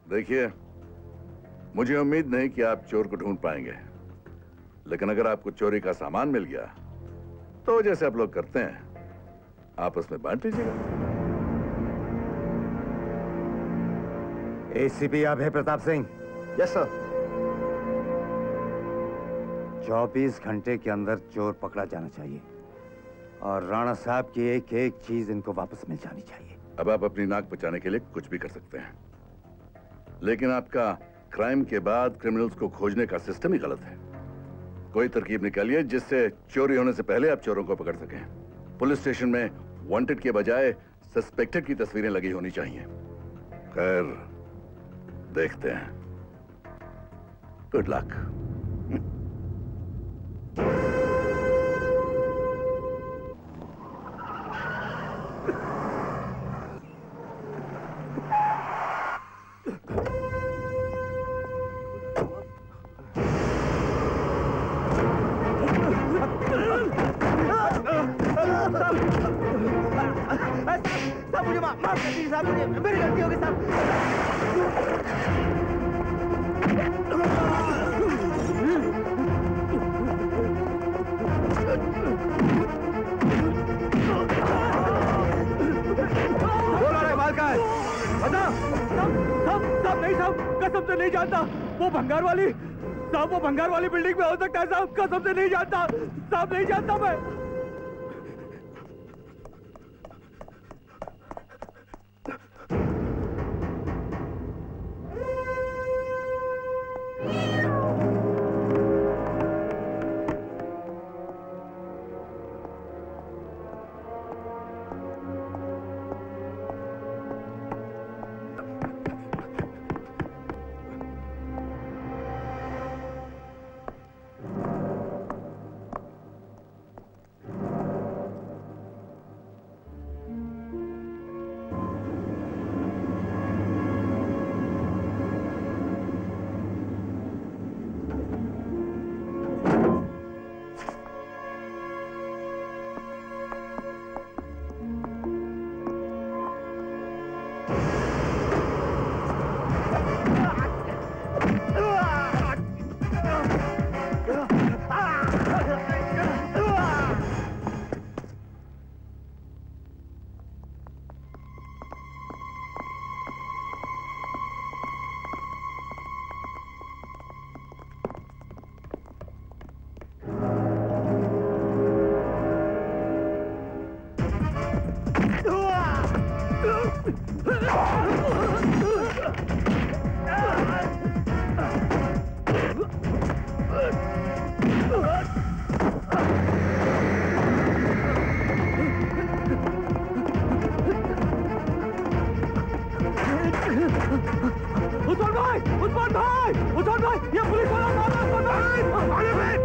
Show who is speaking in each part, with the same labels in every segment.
Speaker 1: देखिए, मुझे उम्मीद नहीं कि आप चोर को ढूंढ पाएंगे, लेकिन अगर आपको चोरी का सामान मिल गया तो जैसे आप लोग करते हैं आपस में बांट लीजिएगा।
Speaker 2: ACP Abhay Pratap Singh.
Speaker 3: Yes sir.
Speaker 2: 24 घंटे के अंदर चोर पकड़ा जाना चाहिए और राणा साहब की एक एक चीज इनको वापस मिल जानी चाहिए।
Speaker 1: अब आप अपनी नाक बचाने के लिए कुछ भी कर सकते हैं, लेकिन आपका क्राइम के बाद क्रिमिनल्स को खोजने का सिस्टम ही गलत है। कोई तरकीब निकालिए जिससे चोरी होने से पहले आप चोरों को पकड़ सकें। पुलिस स्टेशन में वांटेड के बजाय सस्पेक्टेड की तस्वीरें लगी होनी चाहिए। खैर, देखते हैं। Good luck.
Speaker 3: साहब मुझे माफ कर दीजिए साहब, मुझे मेरी गलती हो गई साहब।
Speaker 2: बोला रे माल का है? बता।
Speaker 3: साहब नहीं साहब, कसम से नहीं जानता। वो भंगार वाली साहब, वो भंगार वाली बिल्डिंग में हो सकता है साहब, कसम से नहीं जानता साहब, नहीं जानता मैं। उस्मान भाई, ये पुलिस वाला मार रहा है उस्मान भाई।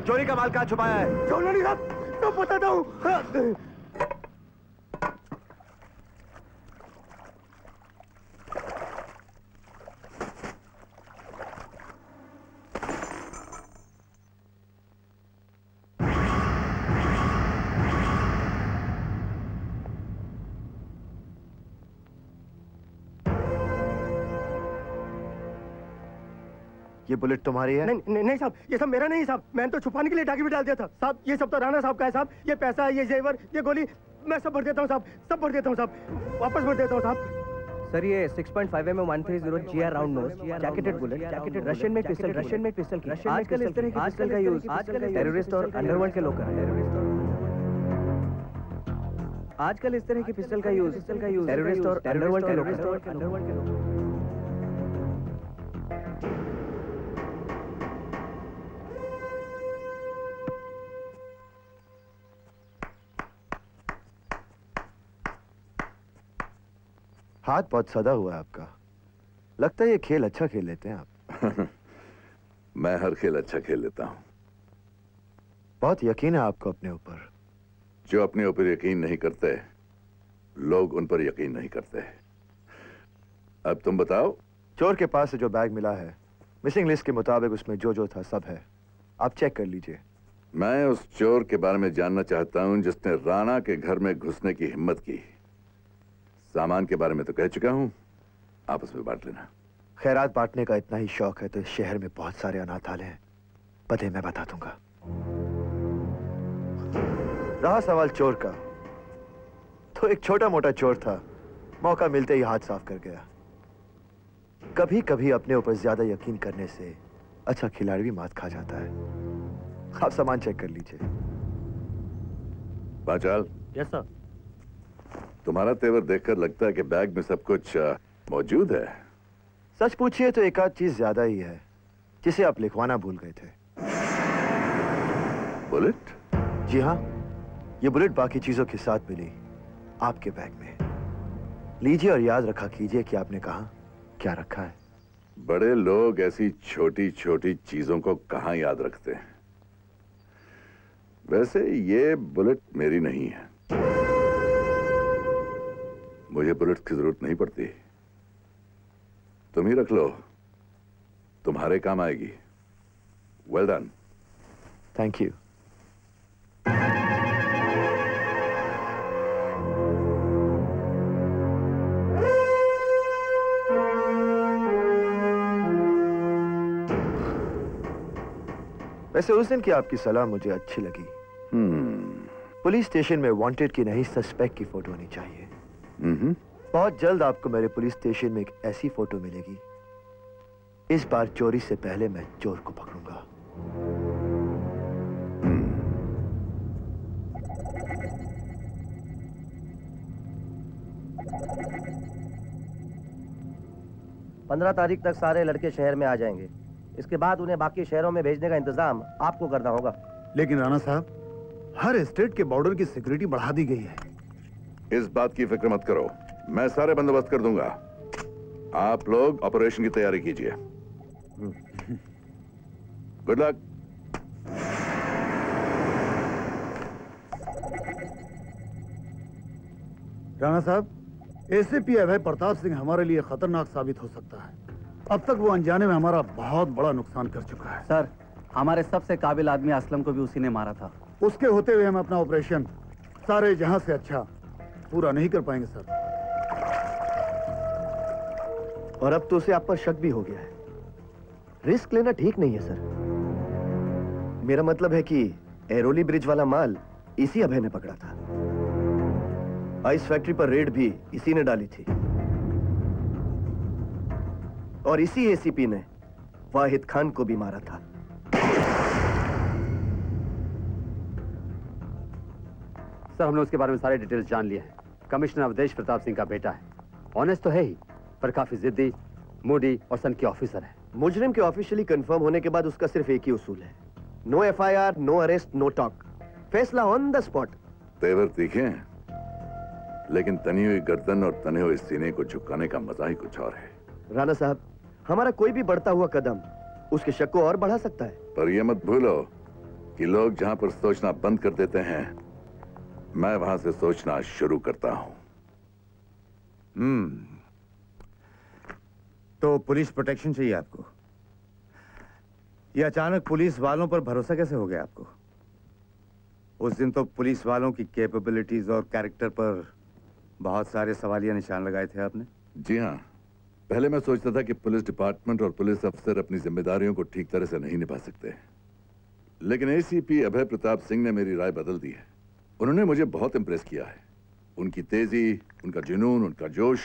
Speaker 2: चोरी का माल कहाँ छुपाया है?
Speaker 3: नहीं साहब, तो बताता हूँ।
Speaker 2: ये बुलेट तुम्हारी है?
Speaker 4: नहीं साहब, ये सब मेरा नहीं साहब, मैंने तो छुपाने के लिए टाकी में डाल दिया था साहब। ये सब तो राणा साहब का है साहब। ये पैसा, ये जेवर, ये गोली मैं सब भर देता हूँ साहब, सब भर देता हूँ साहब, वापस भर देता हूँ साहब।
Speaker 3: सर ये 6.5 mm 130 GR round nose jacketed bullet, Russian में पिस्टल की। आजकल इस तरह की पिस्टल का यूज टेररिस्ट और अंडरवर्ल्ड के लोग कर रहे हैं। आजकल इस तरह की पिस्टल का यूज टेररिस्ट और अंडरवर्ल्ड के लोग कर रहे हैं।
Speaker 2: हाथ बहुत सदा हुआ है आपका। लगता है ये खेल अच्छा खेल लेते हैं आप।
Speaker 1: मैं हर खेल अच्छा खेल लेता हूं।
Speaker 2: बहुत यकीन है आपको अपने ऊपर।
Speaker 1: जो अपने ऊपर यकीन नहीं करते लोग उन पर यकीन नहीं करते। अब तुम बताओ।
Speaker 2: चोर के पास से जो बैग मिला है, मिसिंग लिस्ट के मुताबिक उसमें जो जो था सब है। आप चेक कर लीजिए।
Speaker 1: मैं उस चोर के बारे में जानना चाहता हूं जिसने राणा के घर में घुसने की हिम्मत की। सामान के बारे में तो कह चुका हूं, आपस में बांट लेना।
Speaker 2: खैरात बांटने का इतना ही शौक है तो इस शहर में बहुत सारे अनाथालय हैं। पते मैं बता दूंगा। रहा सवाल चोर का, तो एक छोटा मोटा चोर था, मौका मिलते ही हाथ साफ कर गया। कभी कभी अपने ऊपर ज्यादा यकीन करने से अच्छा खिलाड़ी भी मात खा जाता है। आप सामान चेक कर लीजिए।
Speaker 1: पांचाल।
Speaker 4: Yes sir.
Speaker 1: तुम्हारा तेवर देखकर लगता है कि बैग में सब कुछ मौजूद है।
Speaker 2: सच पूछिए तो एक आध चीज ज्यादा ही है जिसे आप लिखवाना भूल गए थे।
Speaker 1: बुलेट?
Speaker 2: जी हाँ, ये बुलेट बाकी चीजों के साथ मिली आपके बैग में। लीजिए और याद रखा कीजिए कि आपने कहा क्या रखा है।
Speaker 1: बड़े लोग ऐसी छोटी छोटी चीजों को कहां याद रखते हैं। वैसे ये बुलेट मेरी नहीं है। मुझे बुलेट की जरूरत नहीं पड़ती। तुम ही रख लो, तुम्हारे काम आएगी। Well done.
Speaker 2: Thank you. वैसे उस दिन की आपकी सलाह मुझे अच्छी लगी। पुलिस स्टेशन में वांटेड की नहीं, सस्पेक्ट की फोटो होनी चाहिए। बहुत जल्द आपको मेरे पुलिस स्टेशन में एक ऐसी फोटो मिलेगी, इस बार चोरी से पहले मैं चोर को पकड़ूंगा।
Speaker 5: पंद्रह तारीख तक सारे लड़के शहर में आ जाएंगे। इसके बाद उन्हें बाकी शहरों में भेजने का इंतजाम आपको करना होगा।
Speaker 6: लेकिन राणा साहब, हर स्टेट के बॉर्डर की सिक्योरिटी बढ़ा दी गई है।
Speaker 1: इस बात की फिक्र मत करो, मैं सारे बंदोबस्त कर दूंगा। आप लोग ऑपरेशन की तैयारी कीजिए। Good luck.
Speaker 6: राणा साहब, एसीपी अभय प्रताप सिंह हमारे लिए खतरनाक साबित हो सकता है। अब तक वो अनजाने में हमारा बहुत बड़ा नुकसान कर चुका है।
Speaker 3: सर, हमारे सबसे काबिल आदमी असलम को भी उसी ने मारा था।
Speaker 6: उसके होते हुए हम अपना ऑपरेशन सारे जहां से अच्छा पूरा नहीं कर पाएंगे सर।
Speaker 4: और अब तो उसे आप पर शक भी हो गया है। रिस्क लेना ठीक नहीं है सर। मेरा मतलब है कि एरोली ब्रिज वाला माल इसी अभय ने पकड़ा था। आइस फैक्ट्री पर रेड भी इसी ने डाली थी और इसी एसीपी ने वाहिद खान को भी मारा था।
Speaker 7: सर, हमने उसके बारे में सारे डिटेल्स जान लिए हैं। कमिश्नर अवधेश प्रताप सिंह का बेटा है। ऑनेस्ट तो है ही, पर काफी जिद्दी, मूडी और सन की ऑफिसर है।
Speaker 4: मुजरिम के ऑफिशियली कंफर्म होने के बाद उसका सिर्फ एक ही उसूल है, no FIR, no arrest, no talk. फैसला ऑन द स्पॉट।
Speaker 1: तेवर तीखे हैं, लेकिन तनी हुई गर्दन और तने हुए सीने को झुकाने का मजा ही कुछ और है।
Speaker 4: राणा साहब, हमारा कोई भी बढ़ता हुआ कदम उसके शक को और बढ़ा सकता है।
Speaker 1: पर यह मत भूलो कि लोग जहां पर सोचना बंद कर देते हैं, मैं वहां से सोचना शुरू करता हूं।
Speaker 2: तो पुलिस प्रोटेक्शन चाहिए आपको? ये अचानक पुलिस वालों पर भरोसा कैसे हो गया आपको? उस दिन तो पुलिस वालों की कैपेबिलिटीज और कैरेक्टर पर बहुत सारे सवालिया निशान लगाए थे आपने।
Speaker 1: जी हां, पहले मैं सोचता था कि पुलिस डिपार्टमेंट और पुलिस अफसर अपनी जिम्मेदारियों को ठीक तरह से नहीं निभा सकते, लेकिन एसीपी अभय प्रताप सिंह ने मेरी राय बदल दी है। उन्होंने मुझे बहुत इंप्रेस किया है। उनकी तेजी, उनका जुनून, उनका जोश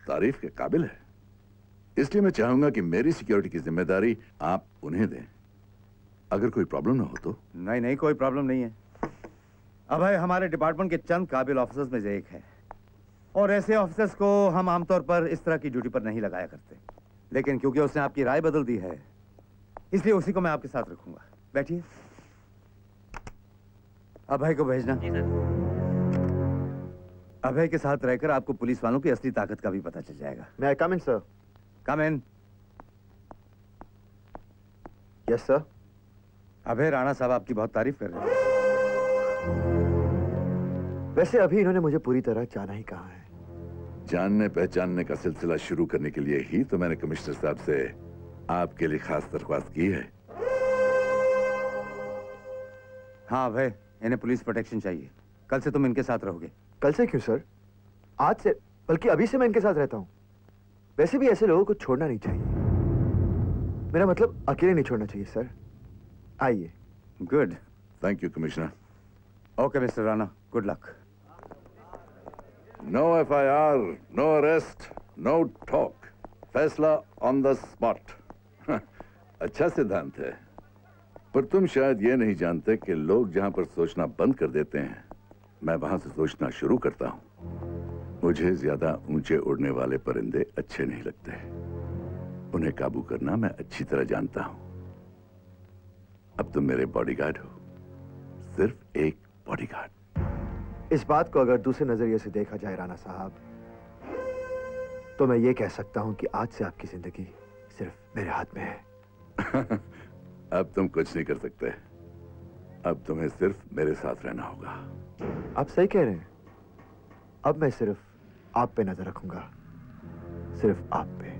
Speaker 1: तारीफ के काबिल है। इसलिए मैं चाहूंगा कि मेरी सिक्योरिटी की जिम्मेदारी आप उन्हें दें। अगर कोई प्रॉब्लम ना हो तो।
Speaker 8: नहीं नहीं, कोई प्रॉब्लम नहीं है। अभय हमारे डिपार्टमेंट के चंद काबिल ऑफिसर्स में से एक है, और ऐसे ऑफिसर्स को हम आमतौर पर इस तरह की ड्यूटी पर नहीं लगाया करते, लेकिन क्योंकि उसने आपकी राय बदल दी है, इसलिए उसी को मैं आपके साथ रखूंगा। बैठिए। अभय को भेजना। अभय के साथ रहकर आपको पुलिस वालों की असली ताकत का भी पता चल जाएगा।
Speaker 2: May I come in, sir?
Speaker 8: Come in.
Speaker 2: Yes, sir.
Speaker 8: अभय, राणा साहब आपकी बहुत तारीफ कर रहे हैं।
Speaker 2: वैसे अभी इन्होंने मुझे पूरी तरह जाना ही कहा है।
Speaker 1: जानने पहचानने का सिलसिला शुरू करने के लिए ही तो मैंने कमिश्नर साहब से आपके लिए खास दरख्वास्त की है।
Speaker 8: हाँ अभय, इन्हें पुलिस प्रोटेक्शन चाहिए। कल से तुम इनके साथ रहोगे।
Speaker 2: कल से क्यों सर? आज से, बल्कि अभी से मैं इनके साथ रहता हूँ। वैसे भी ऐसे लोगों को छोड़ना नहीं चाहिए। मेरा मतलब अकेले नहीं छोड़ना चाहिए सर। आइए।
Speaker 8: Good.
Speaker 1: Thank you commissioner.
Speaker 8: Okay mister Rana, good luck.
Speaker 1: No FIR, no arrest, no talk, फैसला ऑन द स्पॉट। अच्छा सिद्धांत है, पर तुम शायद ये नहीं जानते कि लोग जहां पर सोचना बंद कर देते हैं, मैं वहां से सोचना शुरू करता हूं। मुझे ज्यादा ऊंचे उड़ने वाले परिंदे अच्छे नहीं लगते। उन्हें काबू करना मैं अच्छी तरह जानता हूं। अब तुम मेरे बॉडीगार्ड हो, सिर्फ एक बॉडीगार्ड।
Speaker 2: इस बात को अगर दूसरे नजरिए से देखा जाए राणा साहब, तो मैं ये कह सकता हूं कि आज से आपकी जिंदगी सिर्फ मेरे हाथ में है।
Speaker 1: अब तुम कुछ नहीं कर सकते। अब तुम्हें सिर्फ मेरे साथ रहना होगा।
Speaker 2: आप सही कह रहे हैं। अब मैं सिर्फ आप पे नजर रखूंगा, सिर्फ आप पे।